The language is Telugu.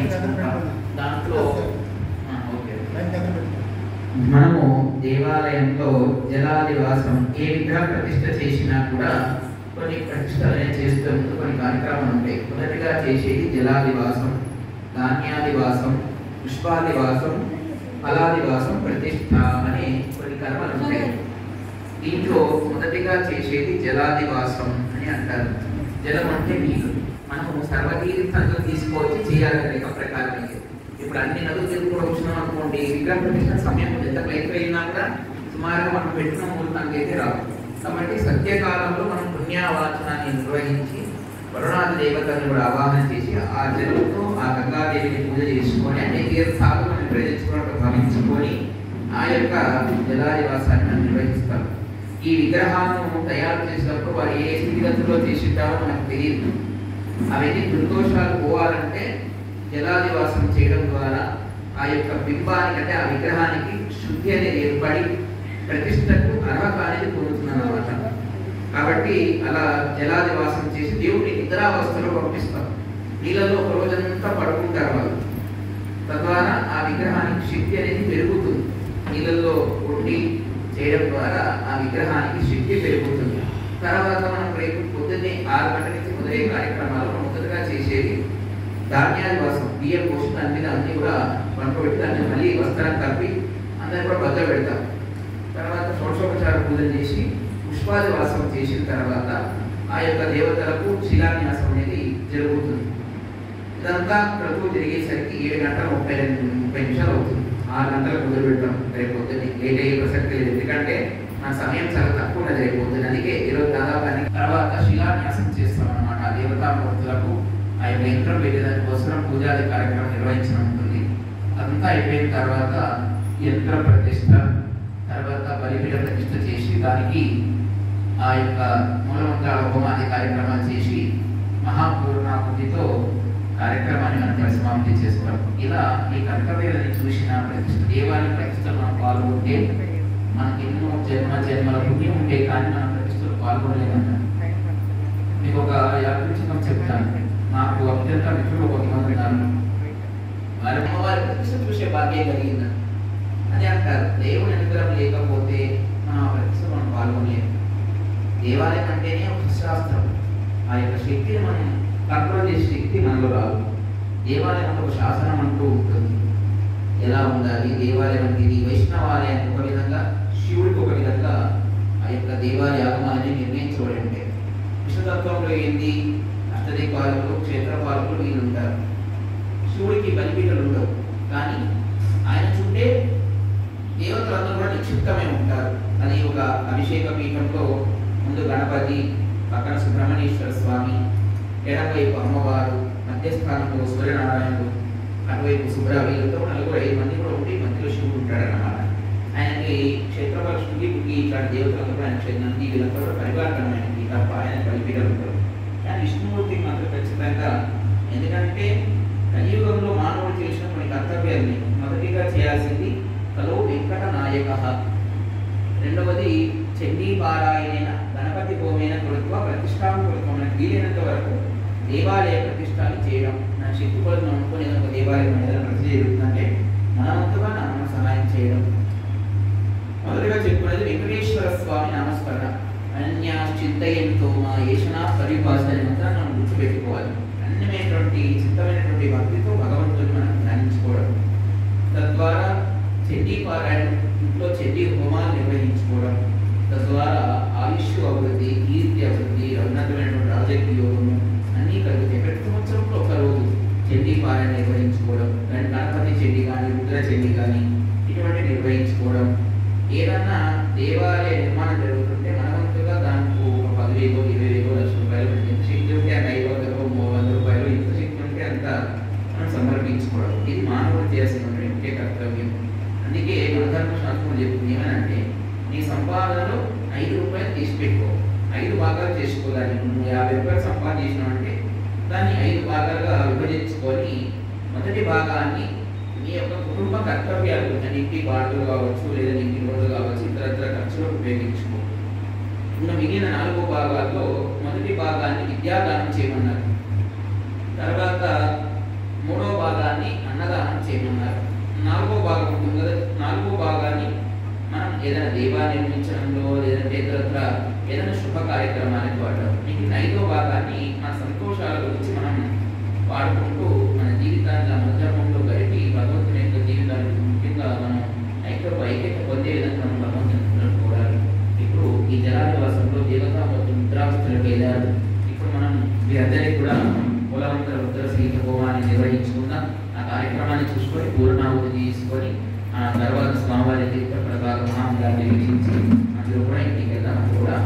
నిర్వహించుకుంటాం. దాంట్లో మనము దేవాలయంలో జలాదివాసం ఏ విగ్రహ ప్రతిష్ఠ చేసినా కూడా కొన్ని ప్రతిష్టలనే చేస్తూ కొన్ని కార్యక్రమాలు ఉంటాయి. మొదటిగా చేసేది జలాదివాసం, ధాన్యాదివాసం, పుష్పాదివాసం, ఫలాదివాసం, ప్రతిష్ఠ అనే కొన్ని కర్మలు ఉంటాయి. దీంట్లో మొదటిగా చేసేది జలాదివాసం అని అంటారు. జలం అంటే నీరు. మనము సర్వతీర్థంలో తీసుకొచ్చి చేయాలి లెక్క ప్రకారం. ఇప్పుడు అన్ని నదులు కూడా వచ్చినాం అనుకోండి, విగ్రహ ప్రతిష్ట సమయం ఎంత లేట్ అయినా కూడా సుమారుగా మనం పెట్టిన ముహూర్తానికి అయితే రాదు. కాబట్టి సత్యకాలంలో మనం పుణ్యావాచనాన్ని నిర్వహించి వరుణాది దేవతలను కూడా ఆవాహన చేసి ఆ జలంతో ఆ గంగాదేవిని పూజ చేసుకొని అన్ని తీర్థాలు మనం ప్రజెంచుకున్నట్టు భావించుకొని ఆ యొక్క జలాదివాసాన్ని మనం నిర్వహిస్తాం. ఈ విగ్రహాలను తయారు చేసినప్పుడు వారు ఏ స్థితిగతుల్లో చేసింటారో మనకు తెలియదు. అవన్నీ దుర్దోషాలు పోవాలంటే జలాదివాసం చేయడం ద్వారా ఆ యొక్క బింబానికి అంటే ఆ విగ్రహానికి శుద్ధి అనేది ఏర్పడి ప్రతిష్టకు అర్హత అనేది పొందుతున్నాను అన్నమాట. కాబట్టి అలా జలాదివాసం చేసి దేవుడిని నిద్రావస్థలో పంపిస్తాం. నీళ్ళలో ఒక రోజంతా పడుకుంటారు వాళ్ళు. తద్వారా ఆ విగ్రహానికి శక్తి అనేది పెరుగుతుంది. నీళ్ళల్లో ఉండి చేయడం ద్వారా ఆ విగ్రహానికి శక్తి పెరుగుతుంది. తర్వాత మనం రేపు పొద్దున్నే 6 గంటల నుంచి మొదలయ్యే కార్యక్రమాలు మొదటగా చేసేది ధాన్యాదివాసం. బియ్యం పోసి దాని మీద అన్ని కూడా వంటబెట్టి దాన్ని మళ్ళీ వస్త్రం కలిపి అందరిని కూడా భద్ర పెడతాం. తర్వాత షోడశోపచార పూజలు చేసి పుష్పాదివాసం చేసిన తర్వాత ఆ యొక్క దేవతలకు శిలాన్యాసం అనేది జరుగుతుంది. ఇదంతా క్రతువు జరిగేసరికి 7 గంటల 30 నిమిషాలు అవుతుంది. 6 గంటలకు మొదలు పెడతాం రేపు పొద్దున్నే. లేట్ అయ్యే ప్రసక్తి లేదు, ఎందుకంటే మన సమయం చాలా తక్కువ ఉన్నది రేపు పొద్దున్న. అందుకే ఈరోజు దాదాపు తర్వాత శిలాన్యాసం చేస్తాం అన్నమాట. ఆ దేవతామూర్తులకు ఆ యొక్క యంత్రం పెట్టేదాని కోసం పూజాది కార్యక్రమం నిర్వహించడం ఉంటుంది. అదంతా అయిపోయిన తర్వాత యంత్ర ప్రతిష్ట, తర్వాత బలిపీఠ ప్రతిష్ట చేసి దానికి ఆ యొక్క మూలమంత్రాల హోమాది కార్యక్రమాలు చేసి మహాపూర్ణాహుతితో కార్యక్రమాన్ని మనం పరిసమాప్తి చేసుకోవడం. ఇలా ఈ కర్తవ్యాలను చూసిన ప్రతిష్ట దేవాలయ ప్రతిష్టలు మనం పాల్గొంటే మనకి ఎన్నో జన్మల పుణ్యం ఉంటే కానీ మనం ప్రతిష్టలు పాల్గొనలేమంటాం. మీకు ఒక యాదృచ్ఛికం చెప్తాను. నాకు అత్యంత మిత్రులు కొంతమంది ఉన్నారు. వారి అమ్మవారి ప్రతిష్ట చూసే భాగ్యం కలిగింది అని అంటారు. దేవుని అనుగ్రహం లేకపోతే మనం ఆ ప్రతిష్ట మనం పాల్గొనలేము. దేవాలయం అంటేనే ఒక శాస్త్రం. ఆ యొక్క శక్తిని మనం కంట్రోల్ చేసే శక్తి మనలో రాదు. దేవాలయం అంటే ఒక శాసనం అంటూ ఉంటుంది. ఎలా ఉండాలి దేవాలయం అంటే ఇది వైష్ణవాలయానికి ఒక విధంగా, శివుడికి ఒక విధంగా ఆ యొక్క దేవాలయ ఆగమాన్ని నిర్ణయించబడి ఉంటాయి. విష్ణుతత్వంలో ఏంది, అష్టదిక్పాలకులు, క్షేత్రపాలకులు వీళ్ళు ఉంటారు. శివుడికి బలిపీఠలు ఉండవు, కానీ ఆయన చుట్టే దేవతలందరూ కూడా నిక్షిప్తమై ఉంటారు. అది ఒక అభిషేక పీఠంలో ముందు గణపతి, పక్కన సుబ్రహ్మణ్యేశ్వర స్వామి, ఎడమవైపు అమ్మవారు, మధ్యస్థానంలో సూర్యనారాయణుడు, అటువైపు సుబ్రహ్మణ్యులతో 4-5 మంది కూడా ఉండి మధ్యలో శివుడు ఉంటాడు అన్నమాట. ఆయనకి క్షేత్రపక్షుడికి ఇట్లాంటి దేవతలతో ఆయన క్షేత్రానికి వీళ్ళంతా పరిపాలనమైనది తప్ప ఆయన బలిపీఠలు ఉంటారు. కానీ విష్ణుమూర్తికి మాత్రం ఖచ్చితంగా, ఎందుకంటే కలియుగంలో మానవుడు చేసిన కొన్ని కర్తవ్యాన్ని మొదటిగా చేయాల్సింది కలో వెంకట నాయక, రెండవది చండీ పారాయణ గణపతి హోమేన కృత్వ ప్రతిష్టాం కృత్వం. మనకు వీలైనంత వరకు దేవాలయ ప్రతిష్టాలు చేయడం. నా శక్తి కొలను అనుకుని ఏదైనా ఒక దేవాలయం ఏదైనా ప్రతిష్ట జరుగుతుందంటే మనవంతుగా మనం సహాయం చేయడం. మొదటిగా చెప్పుకునేది వెంకటేశ్వర స్వామి నామస్మరణ. అన్యా చింతయంతో మా ఏషనా పరిభాషణ మంత్రాన్ని మనం గుర్తుపెట్టుకోవాలి. అన్యమైనటువంటి చిత్తమైనటువంటి భక్తితో భగవంతుని మనం ధ్యానించుకోవడం. తద్వారా చండీ పారాయణం, ఇంట్లో చండీ హోమాలు నిర్వహించుకోవడం. తద్వారా ఆయుష్ అభివృద్ధి, కీర్తి అభివృద్ధి, ఉన్నతమైనటువంటి రాజకీయ యోగము అన్నీ కలుగుతాయి. ప్రతి సంవత్సరంలో ఒకరోజు చండీ పారాయణ నిర్వహించుకోవడం, గణపతి చండీ కానీ రుద్ర చండీ కానీ ఇటువంటి నిర్వహించుకోవడం. ఏదన్నా దేవాలయ నిర్మాణం జరుగుతుంటే మనవంతుగా దానికి ఒక 10,000, 20,000, లక్ష రూపాయలు ఎంత శక్తి ఉంటే అంత 500, 100 రూపాయలు ఎంత శక్తి ఉంటే అంత మనం సమర్పించుకోవడం. ఇది మానవుడు చేయాల్సినటువంటి ముఖ్య కర్తవ్యం. అందుకే మన ధర్మశాస్త్రం చెప్తుంది ఏమనంటే, నీ సంపాదనలో 5 రూపాయలు తీసి పెట్టుకో, 5 భాగాలు చేసుకోవాలి. నువ్వు 50 రూపాయలు సంపాదించినావంటే దాన్ని 5 భాగాలుగా విభజించుకొని మొదటి భాగాన్ని నీ యొక్క కుటుంబ కర్తవ్యాలు, ఇంటి బాటలు కావచ్చు, లేదా ఇంటి రోజులు కావచ్చు, ఇతర ఖర్చులకు ఉపయోగించుకో. ఇంకా మిగిలిన 4 భాగాల్లో మొదటి భాగాన్ని విద్యాదానం చేయమన్నారు. తర్వాత 3వ భాగాన్ని ఏదైనా శుభ కార్యక్రమానికి వాడడం. మీకు 5వ భాగాన్ని మన సంతోషాల గురించి మనం వాడుకుంటూ మన జీవితాన్ని మధ్యమంలో గడిపి భగవంతుని యొక్క జీవితాన్ని ముఖ్యంగా మనం ఐక్యత పొందే విధంగా మనం భగవంతుని కోరాలి. ఇప్పుడు ఈ జలాదివాసంలో దేవతా ಮತ್ತು ముద్రావస్థలకు వెళ్ళారు. ఇప్పుడు మనం వీరందరికీ కూడా మూలవంతర రుద్ర సహిత హోమాన్ని నిర్వహించుకుందాం. ఆ కార్యక్రమాన్ని చూసుకొని పూర్ణాహుతి తీసుకొని ఆ తర్వాత స్వామివారి తీర్థ ప్రసాద మహామంగాన్ని వీక్షించి అందులో కూడా ఇంటికి వెళ్దాం. కూడా